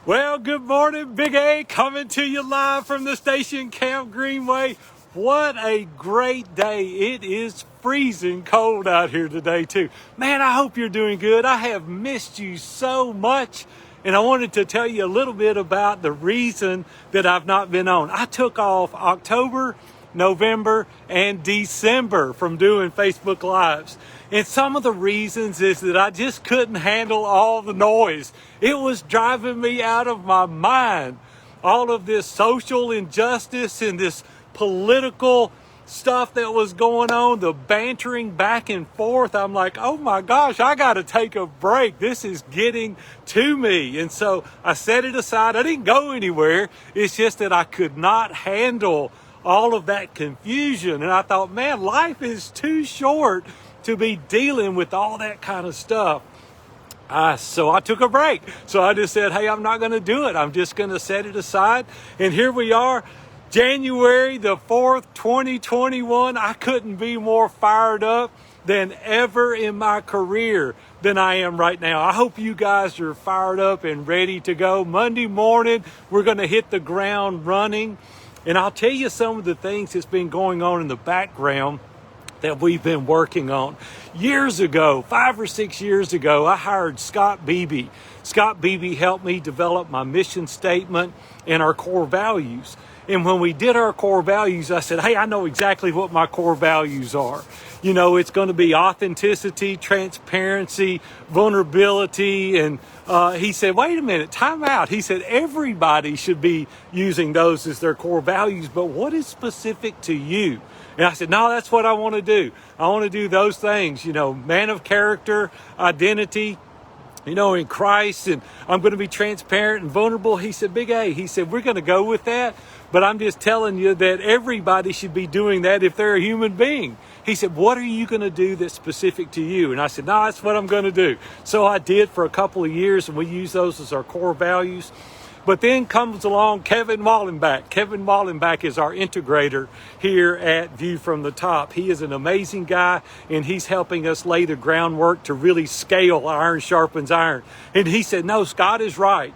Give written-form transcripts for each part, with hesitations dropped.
Well, good morning, Big A, coming to you live from the station Camp Greenway. What a great day. It is freezing cold out here today, too. Man, I hope you're doing good. I have missed you so much, and I wanted to tell you a little bit about the reason that I've not been on. I took off October, November, and December from doing Facebook Lives. And some of the reasons is that I just couldn't handle all the noise. It was driving me out of my mind. All of this social injustice and this political stuff that was going on, the bantering back and forth. I'm like, oh my gosh, I got to take a break. This is getting to me. And so I set it aside. I didn't go anywhere. It's just that I could not handle all of that confusion. And I thought, man, life is too short to be dealing with all that kind of stuff. So I took a break. So I just said, hey, I'm not going to do it. I'm just going to set it aside. And here we are, January the 4th, 2021. I couldn't be more fired up than ever in my career than I am right now. I hope you guys are fired up and ready to go. Monday morning, we're going to hit the ground running. And I'll tell you some of the things that's been going on in the background that we've been working on. Years ago, 5 or 6 years ago, I hired Scott Beebe. Scott Beebe helped me develop my mission statement and our core values. And when we did our core values, I said, hey, I know exactly what my core values are. You know, it's going to be authenticity, transparency, vulnerability. And he said, wait a minute, time out. He said, everybody should be using those as their core values, but what is specific to you? And I said, no, that's what I want to do. I want to do those things, you know, man of character, identity, you know, in Christ, and I'm going to be transparent and vulnerable. He said, Big A, he said, we're going to go with that, but I'm just telling you that everybody should be doing that if they're a human being. He said, what are you going to do that's specific to you? And I said, no, that's what I'm going to do. So I did for a couple of years, and we use those as our core values. But then comes along Kevin Wallenbach. Kevin Wallenbach is our integrator here at View from the Top. He is an amazing guy, and he's helping us lay the groundwork to really scale iron sharpens iron. And he said, no, Scott is right.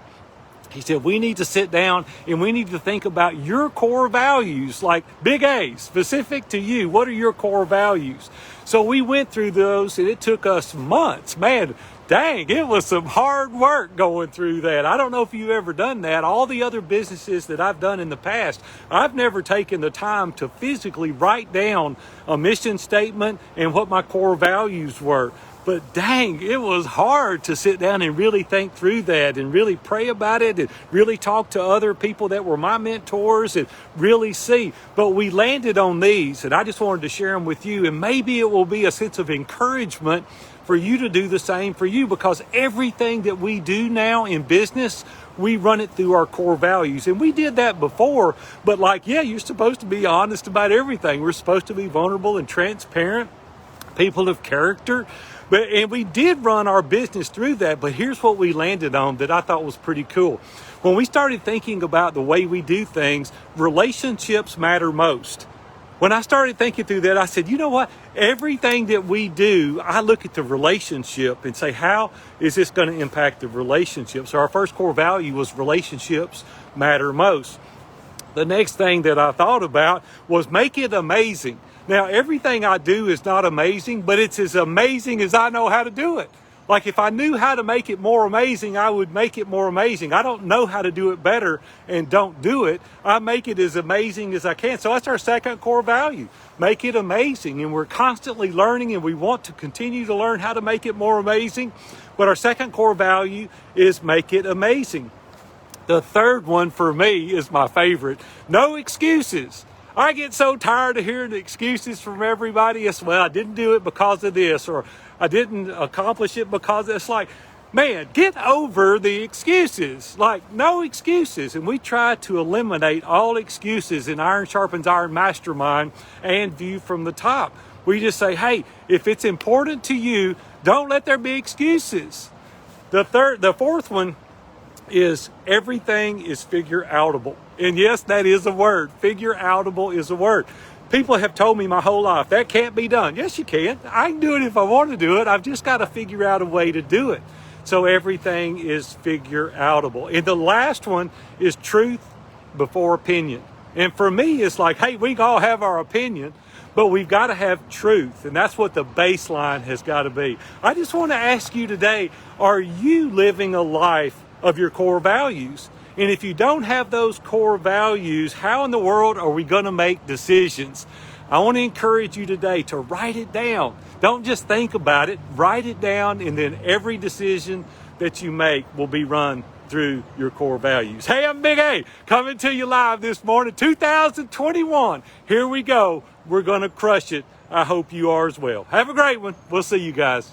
He said, we need to sit down and we need to think about your core values, like Big A, specific to you. What are your core values? So we went through those, and it took us months. Man, dang, it was some hard work going through that. I don't know if you've ever done that. All the other businesses that I've done in the past, I've never taken the time to physically write down a mission statement and what my core values were. But dang, it was hard to sit down and really think through that and really pray about it and really talk to other people that were my mentors and really see. But we landed on these, and I just wanted to share them with you. And maybe it will be a sense of encouragement for you to do the same for you, because everything that we do now in business, we run it through our core values. And we did that before, but like, yeah, you're supposed to be honest about everything. We're supposed to be vulnerable and transparent, people of character. And we did run our business through that, but here's what we landed on that I thought was pretty cool. When we started thinking about the way we do things, relationships matter most. When I started thinking through that, I said, you know what? Everything that we do, I look at the relationship and say, how is this going to impact the relationship? So our first core value was relationships matter most. The next thing that I thought about was make it amazing. Now, everything I do is not amazing, but it's as amazing as I know how to do it. Like if I knew how to make it more amazing, I would make it more amazing. I don't know how to do it better and don't do it. I make it as amazing as I can. So that's our second core value. Make it amazing. And we're constantly learning, and we want to continue to learn how to make it more amazing. But our second core value is make it amazing. The third one for me is my favorite. No excuses. I get so tired of hearing excuses from everybody. It's, well, I didn't do it because of this, or I didn't accomplish it because it's like, man, get over the excuses. Like, no excuses. And we try to eliminate all excuses in Iron Sharpens Iron Mastermind and View from the Top. We just say, hey, if it's important to you, don't let there be excuses. The fourth one is everything is figure outable. And yes, that is a word. Figure outable is a word. People have told me my whole life, that can't be done. Yes, you can. I can do it if I want to do it. I've just got to figure out a way to do it. so everything is figure outable. And the last one is truth before opinion. And for me, it's like, hey, we all have our opinion, but we've got to have truth. And that's what the baseline has got to be. I just want to ask you today, are you living a life of your core values? And if you don't have those core values, how in the world are we going to make decisions? I want to encourage you today to write it down. Don't just think about it, write it down, and then every decision that you make will be run through your core values. Hey, I'm Big A, coming to you live this morning, 2021. Here we go. We're going to crush it. I hope you are as well. Have a great one. We'll see you guys.